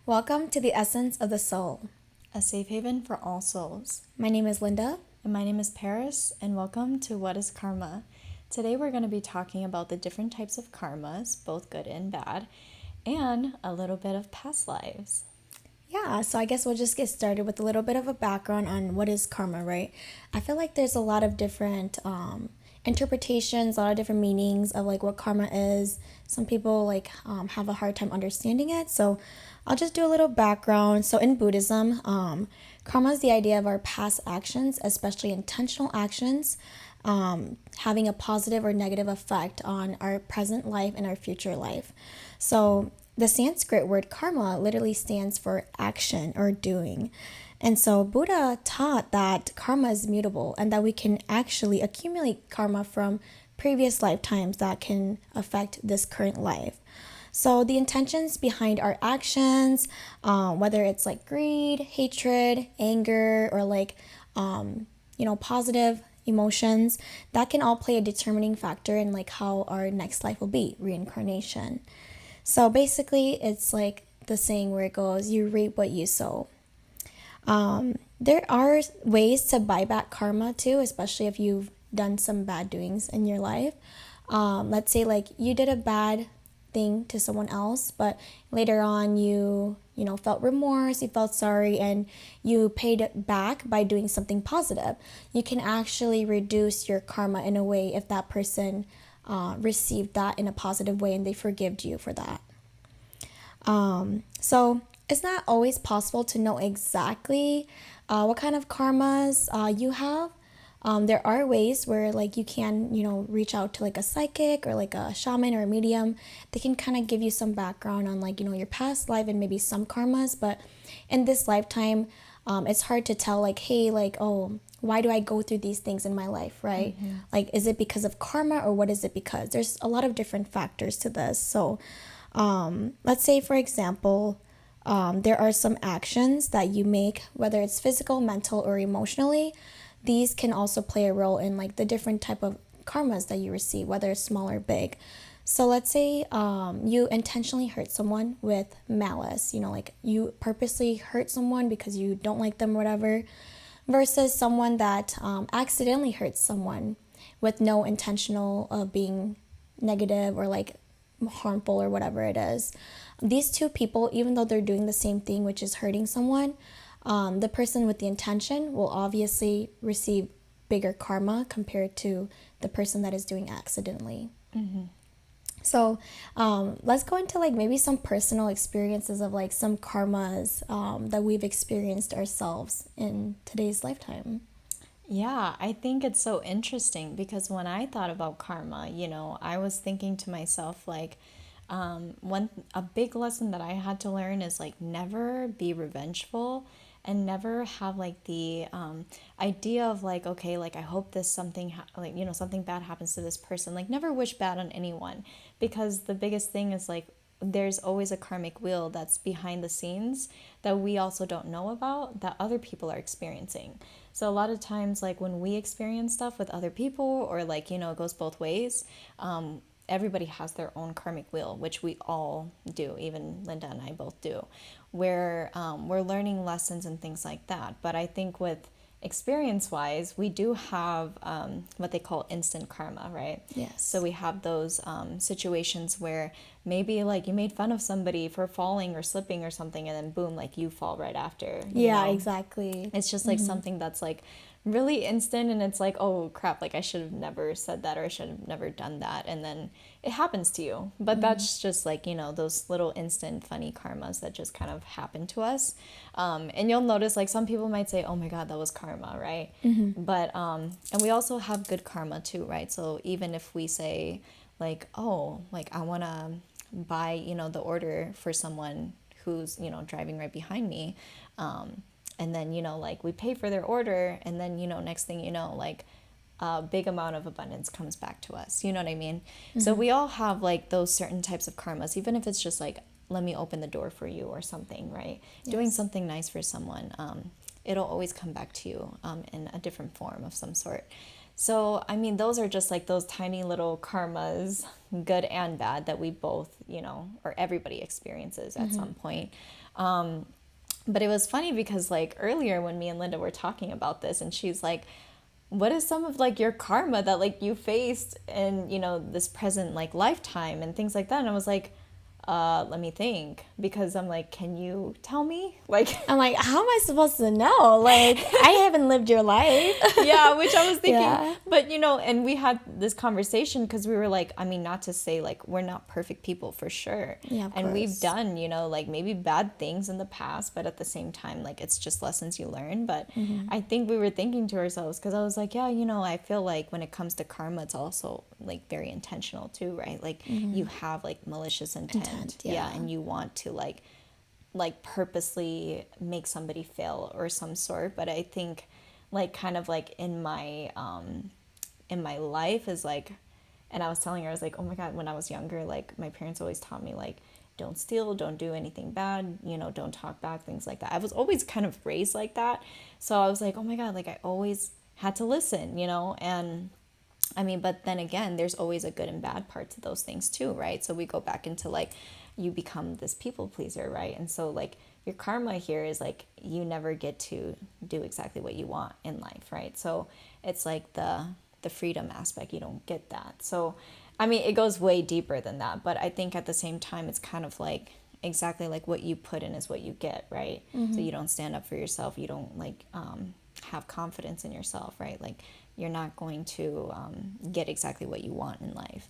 Welcome to the Essence of the Soul. A safe haven for all souls. My name is Linda. And my name is Paris, and welcome to What is Karma? Today we're going to be talking about the different types of karmas, both good and bad, and a little bit of past lives. Yeah, so I guess we'll just get started with a little bit of a background on what is karma, right? I feel like there's a lot of different interpretations, a lot of different meanings of like what karma is. Some people have a hard time understanding it, so I'll just do a little background. So in Buddhism, karma is the idea of our past actions, especially intentional actions, having a positive or negative effect on our present life and our future life. So the Sanskrit word karma literally stands for action or doing. And so Buddha taught that karma is mutable and that we can actually accumulate karma from previous lifetimes that can affect this current life. So the intentions behind our actions, whether it's like greed, hatred, anger, or positive emotions, that can all play a determining factor in like how our next life will be, reincarnation. So basically, it's like the saying where it goes, you reap what you sow. There are ways to buy back karma too, especially if you've done some bad doings in your life. Let's say like you did a bad thing to someone else, but later on you felt remorse, you felt sorry, and you paid it back by doing something positive. You can actually reduce your karma in a way if that person received that in a positive way and they forgived you for that. So it's not always possible to know exactly what kind of karmas you have. There are ways where like you can, reach out to like a psychic or like a shaman or a medium. They can kind of give you some background on like, your past life and maybe some karmas. But in this lifetime, it's hard to tell like, hey, like, oh, why do I go through these things in my life, right? Mm-hmm. Like, is it because of karma or what is it because? There's a lot of different factors to this. So let's say, for example, there are some actions that you make, whether it's physical, mental, or emotionally. These can also play a role in like the different type of karmas that you receive, whether it's small or big. So let's say you intentionally hurt someone with malice, like you purposely hurt someone because you don't like them or whatever, versus someone that accidentally hurts someone with no intentional of being negative or like harmful or whatever it is. These two people, even though they're doing the same thing, which is hurting someone, the person with the intention will obviously receive bigger karma compared to the person that is doing accidentally. Mm-hmm. So let's go into like maybe some personal experiences of like some karmas that we've experienced ourselves in today's lifetime. Yeah, I think it's so interesting because when I thought about karma, I was thinking to myself like, a big lesson that I had to learn is like never be revengeful and never have like the idea of like, okay, like I hope this something something bad happens to this person. Like never wish bad on anyone, because the biggest thing is like there's always a karmic wheel that's behind the scenes that we also don't know about, that other people are experiencing. So a lot of times like when we experience stuff with other people, or like it goes both ways, everybody has their own karmic wheel, which we all do, even Linda and I both do, where we're learning lessons and things like that. But I think with experience-wise, we do have what they call instant karma, right? Yes. So we have those situations where maybe like you made fun of somebody for falling or slipping or something, and then boom, like you fall right after. Yeah, exactly. It's just like something that's like really instant, and it's like, oh crap, like I should have never said that, or I should have never done that, and then it happens to you. But that's just like those little instant funny karmas that just kind of happen to us, and you'll notice like some people might say, oh my god, that was karma, right? But and we also have good karma too, right? So even if we say like, oh, like I want to buy the order for someone who's driving right behind me, and then, like we pay for their order, and then, next thing like a big amount of abundance comes back to us. You know what I mean? Mm-hmm. So we all have like those certain types of karmas, even if it's just like, let me open the door for you or something, right? Yes. Doing something nice for someone, it'll always come back to you in a different form of some sort. So, I mean, those are just like those tiny little karmas, good and bad, that we both, or everybody experiences at some point. But it was funny because like earlier when me and Linda were talking about this, and she's like, what is some of like your karma that like you faced in, this present like lifetime and things like that? And I was like, let me think, because I'm like, can you tell me? Like, I'm like, how am I supposed to know? Like, I haven't lived your life. yeah, which I was thinking, Yeah. but and we had this conversation because we were like, I mean, not to say like we're not perfect people for sure. Yeah, of And we've course. done, like maybe bad things in the past, but at the same time, like it's just lessons you learn. But I think we were thinking to ourselves, because I was like, yeah, I feel like when it comes to karma, it's also like very intentional too, right? Like you have like malicious intent. Yeah. Yeah. And you want to like purposely make somebody fail or some sort. But I think like kind of like in my life is like, and I was telling her, I was like, oh my God, when I was younger, like my parents always taught me like, don't steal, don't do anything bad, don't talk back, things like that. I was always kind of raised like that. So I was like, oh my God, like I always had to listen, and I mean, but then again, there's always a good and bad part to those things too, right? So we go back into like, you become this people pleaser, right? And so like your karma here is like, you never get to do exactly what you want in life, right? So it's like the freedom aspect, you don't get that. So I mean, it goes way deeper than that, but I think at the same time, it's kind of like exactly like what you put in is what you get, right? So you don't stand up for yourself, you don't like have confidence in yourself, right? Like you're not going to get exactly what you want in life.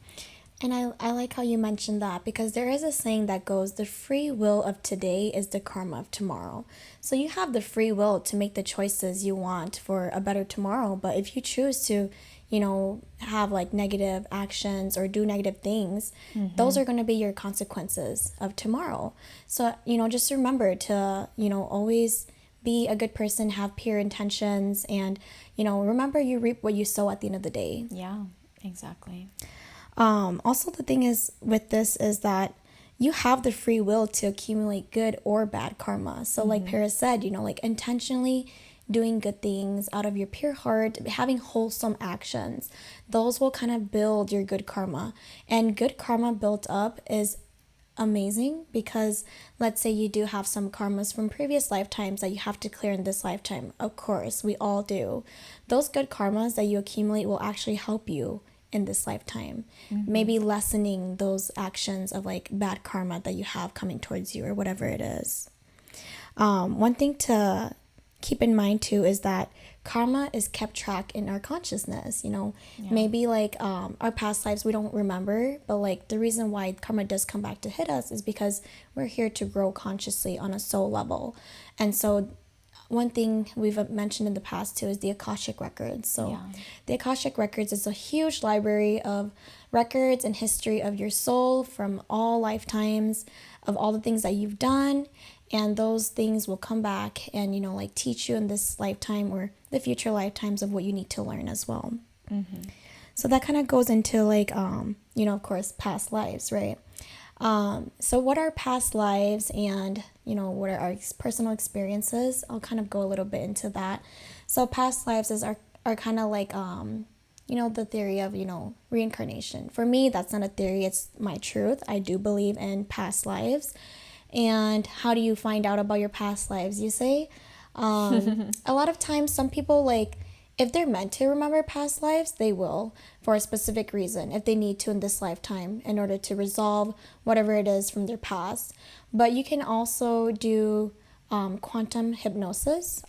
And I like how you mentioned that, because there is a saying that goes, the free will of today is the karma of tomorrow. So you have the free will to make the choices you want for a better tomorrow. But if you choose to, have like negative actions or do negative things, those are going to be your consequences of tomorrow. So, just remember to, always be a good person, have pure intentions, and, remember you reap what you sow at the end of the day. Yeah, exactly. Also, the thing is with this is that you have the free will to accumulate good or bad karma. So, like Paris said, like intentionally doing good things out of your pure heart, having wholesome actions, those will kind of build your good karma. And good karma built up is amazing, because let's say you do have some karmas from previous lifetimes that you have to clear in this lifetime. Of course, we all do. Those good karmas that you accumulate will actually help you in this lifetime, maybe lessening those actions of like bad karma that you have coming towards you or whatever it is. One thing to keep in mind too is that karma is kept track in our consciousness. Maybe like our past lives we don't remember, but like the reason why karma does come back to hit us is because we're here to grow consciously on a soul level. And so one thing we've mentioned in the past too is the Akashic Records. So the Akashic Records is a huge library of records and history of your soul from all lifetimes, of all the things that you've done. And those things will come back and, like teach you in this lifetime or the future lifetimes of what you need to learn as well. So that kind of goes into like, of course, past lives, right? So what are past lives and, what are our personal experiences? I'll kind of go a little bit into that. So past lives are kind of like, the theory of, reincarnation. For me, that's not a theory. It's my truth. I do believe in past lives. And how do you find out about your past lives, you say? A lot of times, some people, like, if they're meant to remember past lives, they will for a specific reason, if they need to in this lifetime in order to resolve whatever it is from their past. But you can also do quantum hypnosis.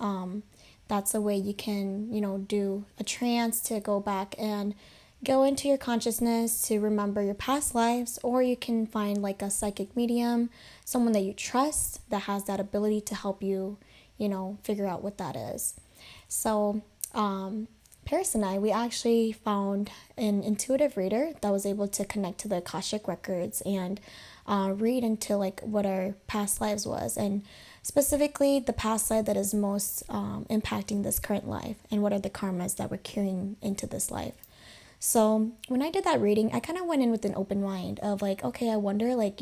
That's a way you can, do a trance to go back and go into your consciousness to remember your past lives, or you can find like a psychic medium, someone that you trust that has that ability to help you, figure out what that is. So, Paris and I, we actually found an intuitive reader that was able to connect to the Akashic Records and read into like what our past lives was, and specifically the past life that is most impacting this current life, and what are the karmas that we're carrying into this life. So when I did that reading, I kind of went in with an open mind of like, okay, I wonder like,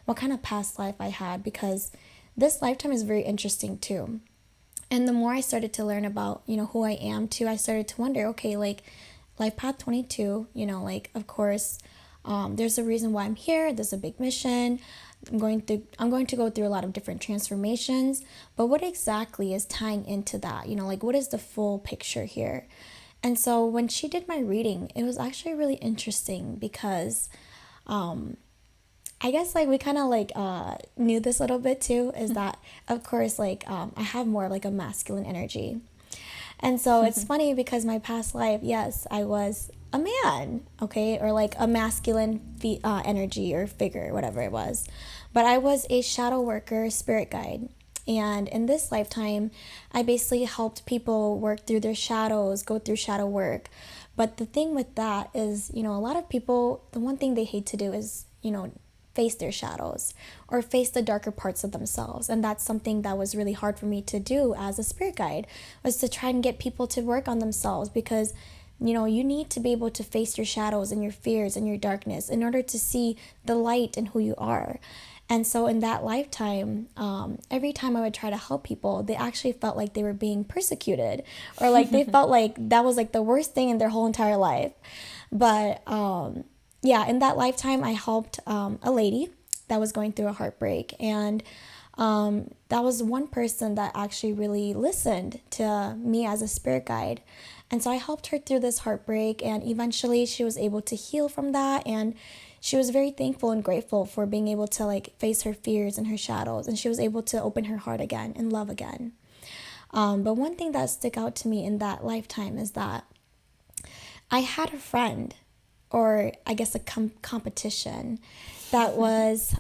what kind of past life I had, because this lifetime is very interesting too. And the more I started to learn about, who I am too, I started to wonder, okay, like life path 22, like, of course, there's a reason why I'm here. There's a big mission. I'm going to go through a lot of different transformations, but what exactly is tying into that? Like, what is the full picture here? And so when she did my reading, it was actually really interesting because I guess like we kind of like knew this a little bit too, is that of course like I have more of like a masculine energy. And so it's funny because my past life, yes, I was a man, okay, or like a masculine energy or figure, whatever it was. But I was a shadow worker, spirit guide. And in this lifetime, I basically helped people work through their shadows, go through shadow work. But the thing with that is, a lot of people, the one thing they hate to do is, face their shadows or face the darker parts of themselves. And that's something that was really hard for me to do as a spirit guide, was to try and get people to work on themselves, because you need to be able to face your shadows and your fears and your darkness in order to see the light in who you are. And so in that lifetime, every time I would try to help people, they actually felt like they were being persecuted, or like they felt like that was like the worst thing in their whole entire life. But yeah, in that lifetime, I helped a lady that was going through a heartbreak. And that was one person that actually really listened to me as a spirit guide. And so I helped her through this heartbreak, and eventually she was able to heal from that. And she was very thankful and grateful for being able to like face her fears and her shadows. And she was able to open her heart again and love again. But one thing that stuck out to me in that lifetime is that I had a friend, or I guess a competition, that was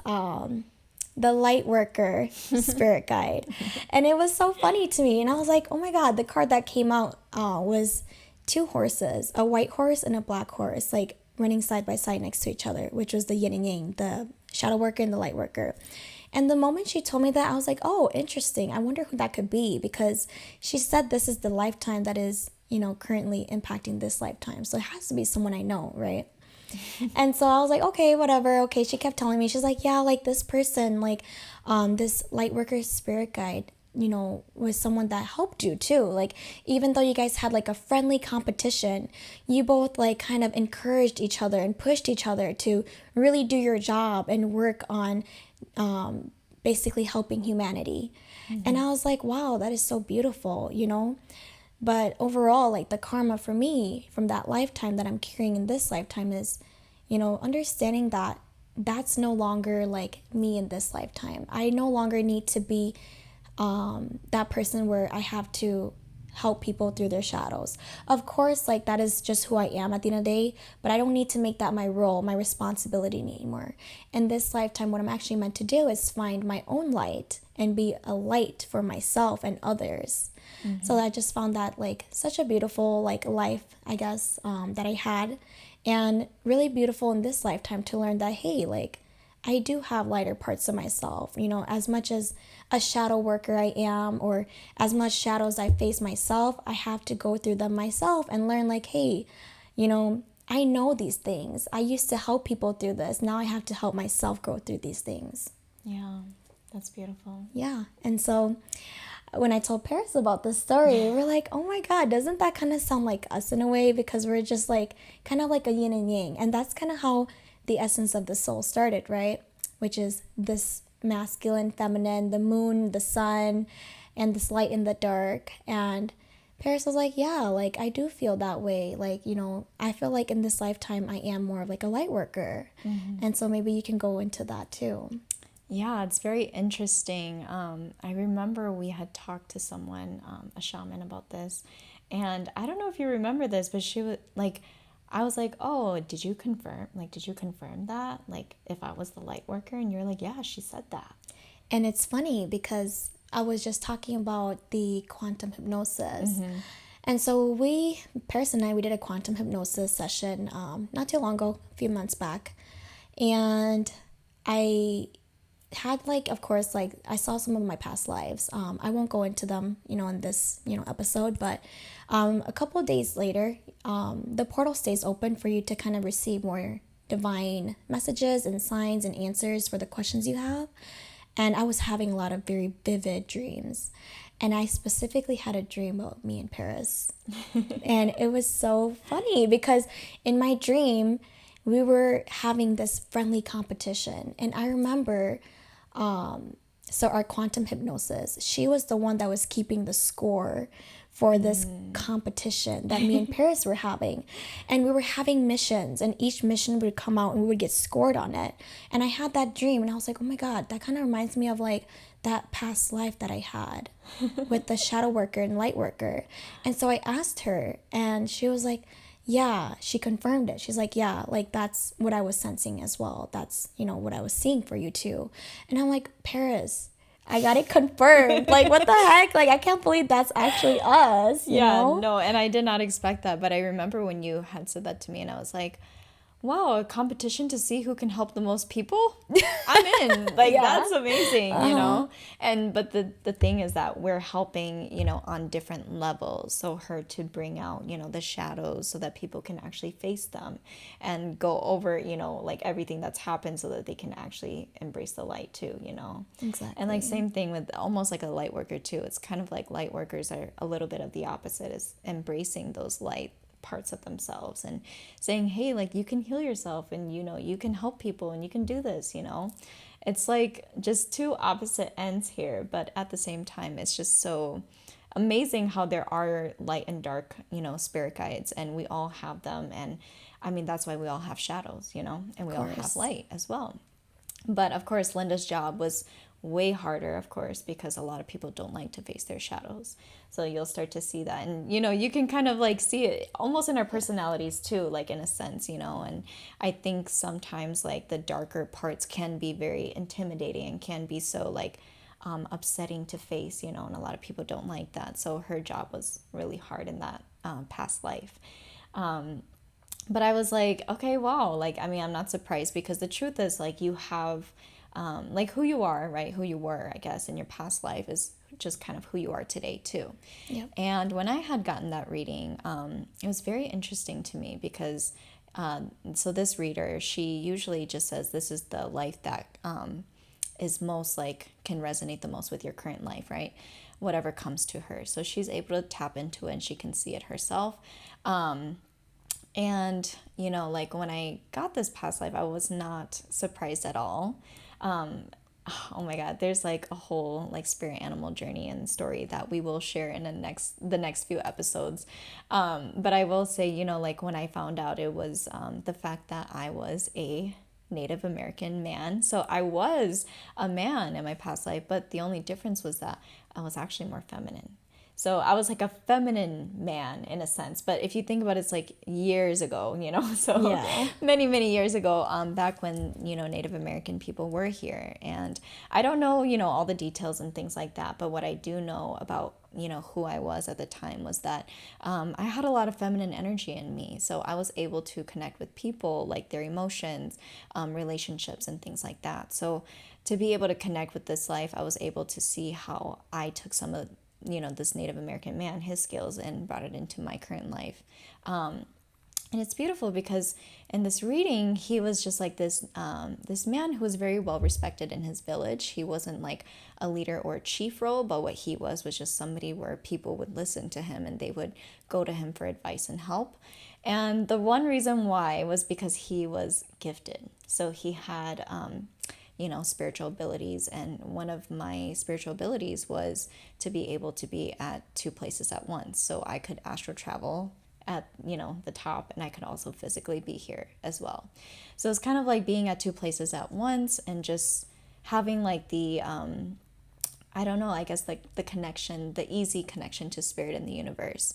the light worker spirit guide. And it was so funny to me. And I was like, oh my God, the card that came out was two horses, a white horse and a black horse, like running side by side next to each other, which was the yin and yang, the shadow worker and the light worker. And the moment she told me that, I was like, oh, interesting. I wonder who that could be, because she said this is the lifetime that is, currently impacting this lifetime. So it has to be someone I know, right? And so I was like, okay, whatever. Okay. She kept telling me, she's like, yeah, like this person, like this light worker spirit guide, was someone that helped you too. Like, even though you guys had like a friendly competition, you both like kind of encouraged each other and pushed each other to really do your job and work on basically helping humanity. And I was like, wow, that is so beautiful, But overall, like the karma for me from that lifetime that I'm carrying in this lifetime is, understanding that that's no longer like me in this lifetime. I no longer need to be that person where I have to help people through their shadows. Of course, like that is just who I am at the end of the day, but I don't need to make that my role, my responsibility anymore. In this lifetime, what I'm actually meant to do is find my own light and be a light for myself and others. So I just found that like such a beautiful like life, I guess, that I had, and really beautiful in this lifetime to learn that, hey, like I do have lighter parts of myself, as much as a shadow worker I am, or as much shadows I face myself, I have to go through them myself and learn like, hey, I know these things. I used to help people through this. Now I have to help myself go through these things. Yeah, that's beautiful. Yeah. And so when I told Paris about this story, we're like, oh my God, doesn't that kind of sound like us in a way? Because we're just like kind of like a yin and yang. And that's kind of how the essence of the soul started, right? Which is this masculine, feminine, the moon, the sun, and this light in the dark. And Paris was like, yeah, like I do feel that way. Like, I feel like in this lifetime, I am more of like a light worker. And so maybe you can go into that too. Yeah, it's very interesting. I remember we had talked to someone, a shaman, about this. And I don't know if you remember this, but she was like, I was like, oh, did you confirm? Like, did you confirm that? Like, if I was the light worker? And you're like, yeah, she said that. And it's funny because I was just talking about the quantum hypnosis. And so Paris and I, we did a quantum hypnosis session not too long ago, a few months back. And I had like, of course, like I saw some of my past lives. I won't go into them, in this, episode, but a couple of days later, the portal stays open for you to kind of receive more divine messages and signs and answers for the questions you have. And I was having a lot of very vivid dreams. And I specifically had a dream about me in Paris. And it was so funny because in my dream, we were having this friendly competition. And I remember, so our quantum hypnosis, she was the one that was keeping the score for this competition that me and Paris were having. And we were having missions, and each mission would come out and we would get scored on it. And I had that dream, and I was like, oh my God, that kind of reminds me of like that past life that I had with the shadow worker and light worker. And so I asked her, and she was like, yeah, she confirmed it. She's like, yeah, like that's what I was sensing as well. That's, what I was seeing for you too. And I'm like, Paris, I got it confirmed. Like, what the heck? Like, I can't believe that's actually us, you Yeah, know? no, and I did not expect that, but I remember when you had said that to me, and I was like, wow, a competition to see who can help the most people? I'm in. Like, Yeah. that's amazing. And but the thing is that we're helping, on different levels. So her to bring out, the shadows so that people can actually face them and go over, like everything that's happened so that they can actually embrace the light too. Exactly. And like same thing with almost like a light worker too. It's kind of like light workers are a little bit of the opposite, is embracing those light parts of themselves and saying, hey, like you can heal yourself, and you can help people, and you can do this. It's like just two opposite ends here, but at the same time it's just so amazing how there are light and dark spirit guides, and we all have them. And I mean, that's why we all have shadows, and we all have light as well. But of course, Linda's job was way harder, of course, because a lot of people don't like to face their shadows. So you'll start to see that. And, you can kind of like see it almost in our personalities too, like in a sense, And I think sometimes like the darker parts can be very intimidating and can be so like upsetting to face, and a lot of people don't like that. So her job was really hard in that past life. But I was like, okay, wow. Like, I mean, I'm not surprised, because the truth is like you have like who you are, right? Who you were, I guess, in your past life is just kind of who you are today too. Yep. And when I had gotten that reading, it was very interesting to me because so this reader, she usually just says this is the life that is most like can resonate the most with your current life, right? Whatever comes to her. So she's able to tap into it and she can see it herself. And, like when I got this past life, I was not surprised at all. Oh my God, there's like a whole like spirit animal journey and story that we will share in the next few episodes. But I will say, like when I found out, it was the fact that I was a Native American man. So I was a man in my past life, but the only difference was that I was actually more feminine. So I was like a feminine man in a sense. But if you think about it, it's like years ago, so Yeah. many, many years ago, back when, Native American people were here. And I don't know, all the details and things like that. But what I do know about, who I was at the time was that I had a lot of feminine energy in me. So I was able to connect with people, like their emotions, relationships, and things like that. So to be able to connect with this life, I was able to see how I took some of this Native American man, his skills, and brought it into my current life. And it's beautiful because in this reading, he was just like this man who was very well respected in his village. He wasn't like a leader or a chief role, but what he was just somebody where people would listen to him and they would go to him for advice and help. And the one reason why was because he was gifted. So he had spiritual abilities. And one of my spiritual abilities was to be able to be at two places at once. So I could astral travel at, the top, and I could also physically be here as well. So it's kind of like being at two places at once and just having like the, I don't know, I guess like the connection, the easy connection to spirit in the universe.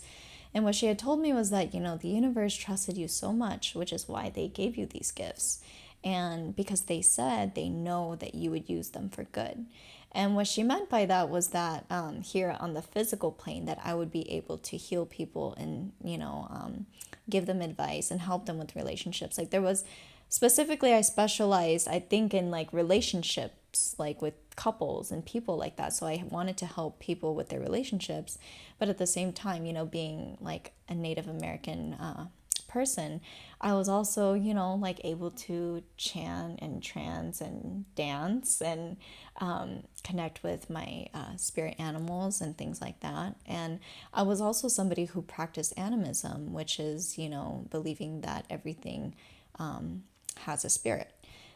And what she had told me was that, the universe trusted you so much, which is why they gave you these gifts. And because they said they know that you would use them for good. And what she meant by that was that here on the physical plane, that I would be able to heal people and, give them advice and help them with relationships. Like there was specifically, I specialized, I think, in like relationships, like with couples and people like that. So I wanted to help people with their relationships. But at the same time, being like a Native American person, I was also, like able to chant and trance and dance and connect with my spirit animals and things like that. And I was also somebody who practiced animism, which is, believing that everything has a spirit.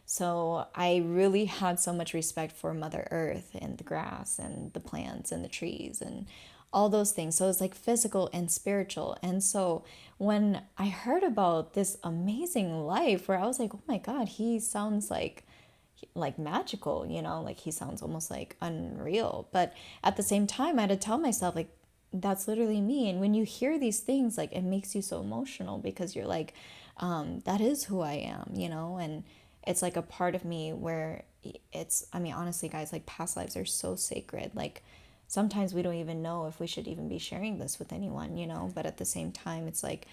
So I really had so much respect for Mother Earth and the grass and the plants and the trees and all those things. So it's like physical and spiritual. And so when I heard about this amazing life where I was like, oh my God, he sounds like magical, like he sounds almost like unreal. But at the same time, I had to tell myself, like, that's literally me. And when you hear these things, like, it makes you so emotional because you're like, that is who I am, and it's like a part of me where I mean, honestly, guys, like past lives are so sacred. Like sometimes we don't even know if we should even be sharing this with anyone, but at the same time, it's like,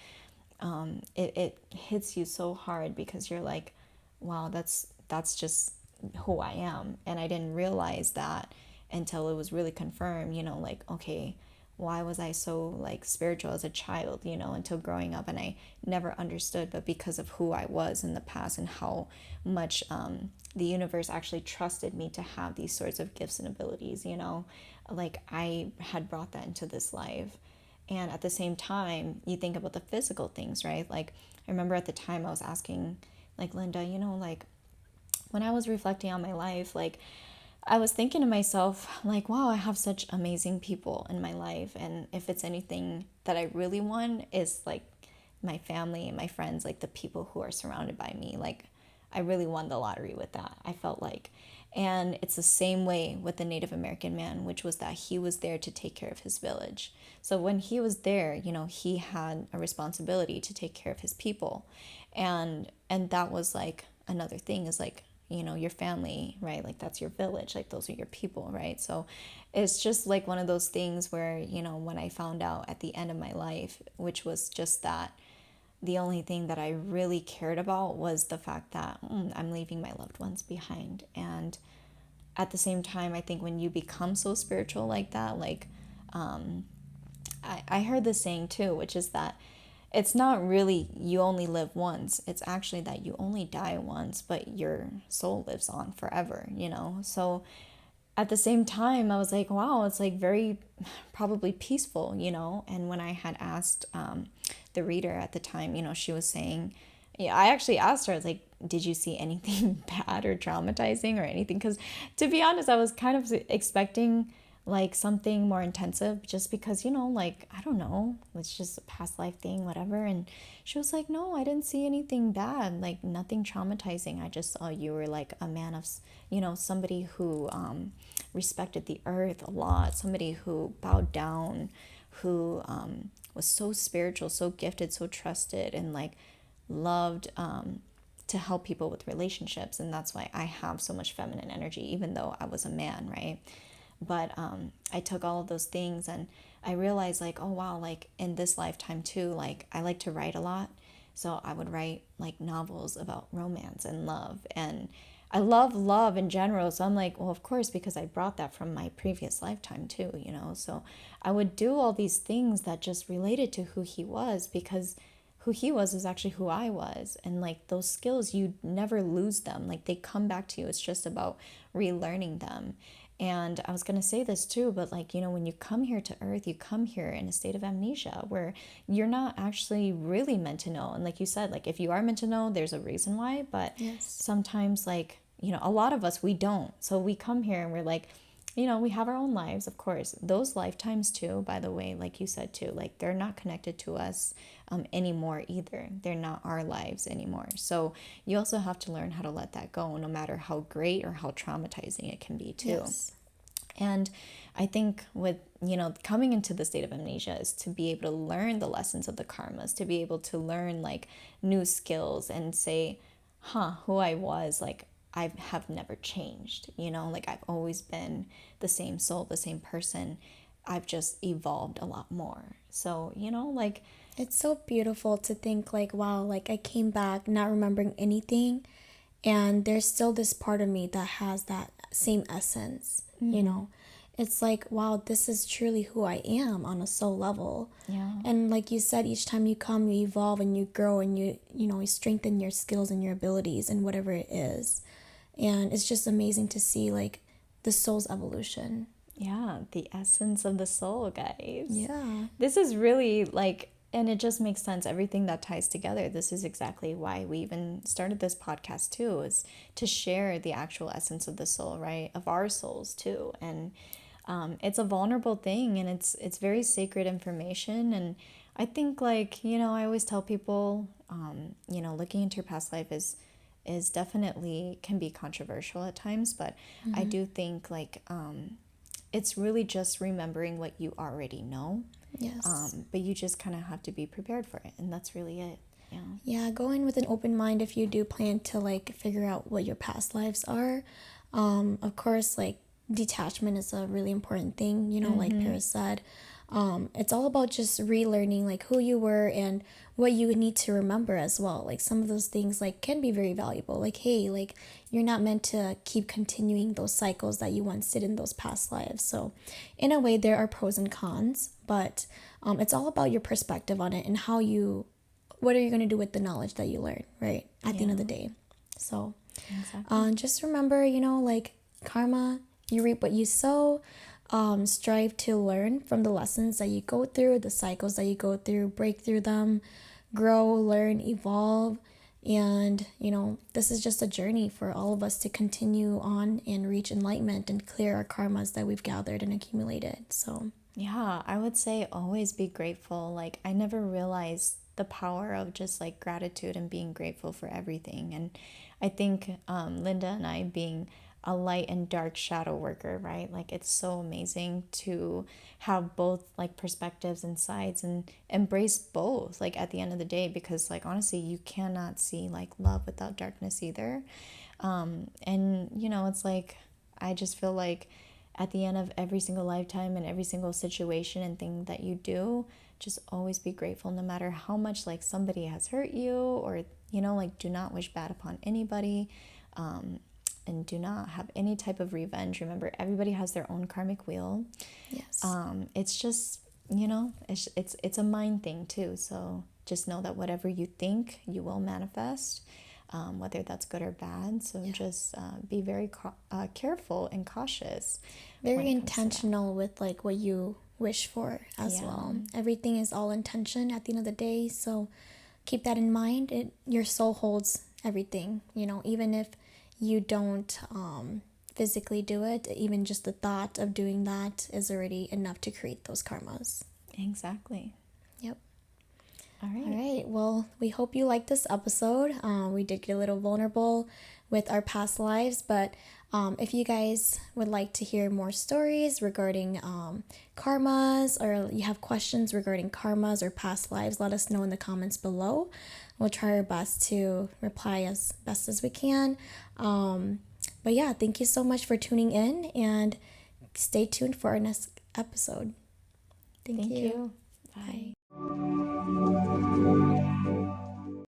it hits you so hard because you're like, wow, that's just who I am. And I didn't realize that until it was really confirmed, like, okay, why was I so like spiritual as a child, until growing up, and I never understood, but because of who I was in the past and how much the universe actually trusted me to have these sorts of gifts and abilities, like I had brought that into this life. And at the same time, you think about the physical things, right? Like I remember at the time I was asking like, Linda, like when I was reflecting on my life, like I was thinking to myself, like, wow, I have such amazing people in my life. And if it's anything that I really want, is like my family and my friends, like the people who are surrounded by me. Like, I really won the lottery with that, I felt like. And it's the same way with the Native American man, which was that he was there to take care of his village. So when he was there, he had a responsibility to take care of his people. And that was like another thing is like, your family, right? Like that's your village, like those are your people, right? So it's just like one of those things where, when I found out at the end of my life, which was just that the only thing that I really cared about was the fact that I'm leaving my loved ones behind. And at the same time, I think when you become so spiritual like that, like I heard this saying too, which is that it's not really you only live once. It's actually that you only die once, but your soul lives on forever, So at the same time, I was like, wow, it's like very probably peaceful, And when I had asked the reader at the time, she was saying, yeah, I actually asked her, I was like, did you see anything bad or traumatizing or anything? Because to be honest, I was kind of expecting like something more intensive just because, like, I don't know, it's just a past life thing, whatever. And she was like, no, I didn't see anything bad, like nothing traumatizing. I just saw you were like a man of, somebody who respected the earth a lot, somebody who bowed down, who was so spiritual, so gifted, so trusted, and like loved to help people with relationships. And that's why I have so much feminine energy, even though I was a man, right? But I took all of those things and I realized like, oh wow, like in this lifetime too, like I like to write a lot. So I would write like novels about romance and love. And I love love in general. So I'm like, well, of course, because I brought that from my previous lifetime too, So I would do all these things that just related to who he was, because who he was is actually who I was. And like those skills, you never lose them. Like they come back to you. It's just about relearning them. And I was going to say this too, but like, when you come here to Earth, you come here in a state of amnesia where you're not actually really meant to know. And like you said, like if you are meant to know, there's a reason why. But Yes. sometimes like, a lot of us, we don't. So we come here and we're like, we have our own lives, of course. Those lifetimes too, by the way, like you said too, like they're not connected to us anymore either. They're not our lives anymore. So you also have to learn how to let that go, no matter how great or how traumatizing it can be too. Yes. And I think with, coming into the state of amnesia is to be able to learn the lessons of the karmas, to be able to learn like new skills and say, who I was, like I have never changed, like I've always been the same soul, the same person. I've just evolved a lot more. So, like It's so beautiful to think like, wow, like I came back not remembering anything, and there's still this part of me that has that same essence, it's like, wow, this is truly who I am on a soul level. Yeah. And like you said, each time you come, you evolve and you grow and you strengthen your skills and your abilities and whatever it is. And it's just amazing to see like the soul's evolution. Yeah, the essence of the soul, guys. Yeah. This is really like, and it just makes sense. Everything that ties together. This is exactly why we even started this podcast too, is to share the actual essence of the soul, right? Of our souls too. And it's a vulnerable thing, and it's very sacred information. And I think, like, I always tell people, looking into your past life is definitely can be controversial at times, but I do think like it's really just remembering what you already know. Yes. But you just kind of have to be prepared for it, and that's really it. Yeah. Yeah, go in with an open mind if you do plan to like figure out what your past lives are. Of course, like detachment is a really important thing, like Paris said. It's all about just relearning like who you were and what you need to remember as well. Like some of those things like can be very valuable. Like, hey, like you're not meant to keep continuing those cycles that you once did in those past lives. So in a way there are pros and cons, but it's all about your perspective on it and what are you going to do with the knowledge that you learn, right? At the end of the day. So just remember, like karma, you reap what you sow. Strive to learn from the lessons that you go through, the cycles that you go through, break through them, grow, learn, evolve. And, this is just a journey for all of us to continue on and reach enlightenment and clear our karmas that we've gathered and accumulated. So, Yeah, I would say always be grateful. Like, I never realized the power of just like gratitude and being grateful for everything. And I think Linda and I being a light and dark shadow worker, right? Like, it's so amazing to have both like perspectives and sides and embrace both, like, at the end of the day, because like honestly, you cannot see like love without darkness either. And it's like, I just feel like at the end of every single lifetime and every single situation and thing that you do, just always be grateful, no matter how much like somebody has hurt you, or like, do not wish bad upon anybody, and do not have any type of revenge. Remember, everybody has their own karmic wheel. yes. It's just, it's a mind thing too. So just know that whatever you think, you will manifest, whether that's good or bad. So just be very careful and cautious. Very intentional with like what you wish for as well. Everything is all intention at the end of the day. So keep that in mind. Your soul holds everything, even if you don't physically do it, even just the thought of doing that is already enough to create those karmas. Exactly. Yep. All right. All right. Well, we hope you liked this episode. We did get a little vulnerable with our past lives, but if you guys would like to hear more stories regarding karmas, or you have questions regarding karmas or past lives, let us know in the comments below. We'll try our best to reply as best as we can. But yeah, thank you so much for tuning in, and stay tuned for our next episode. Thank you. Bye.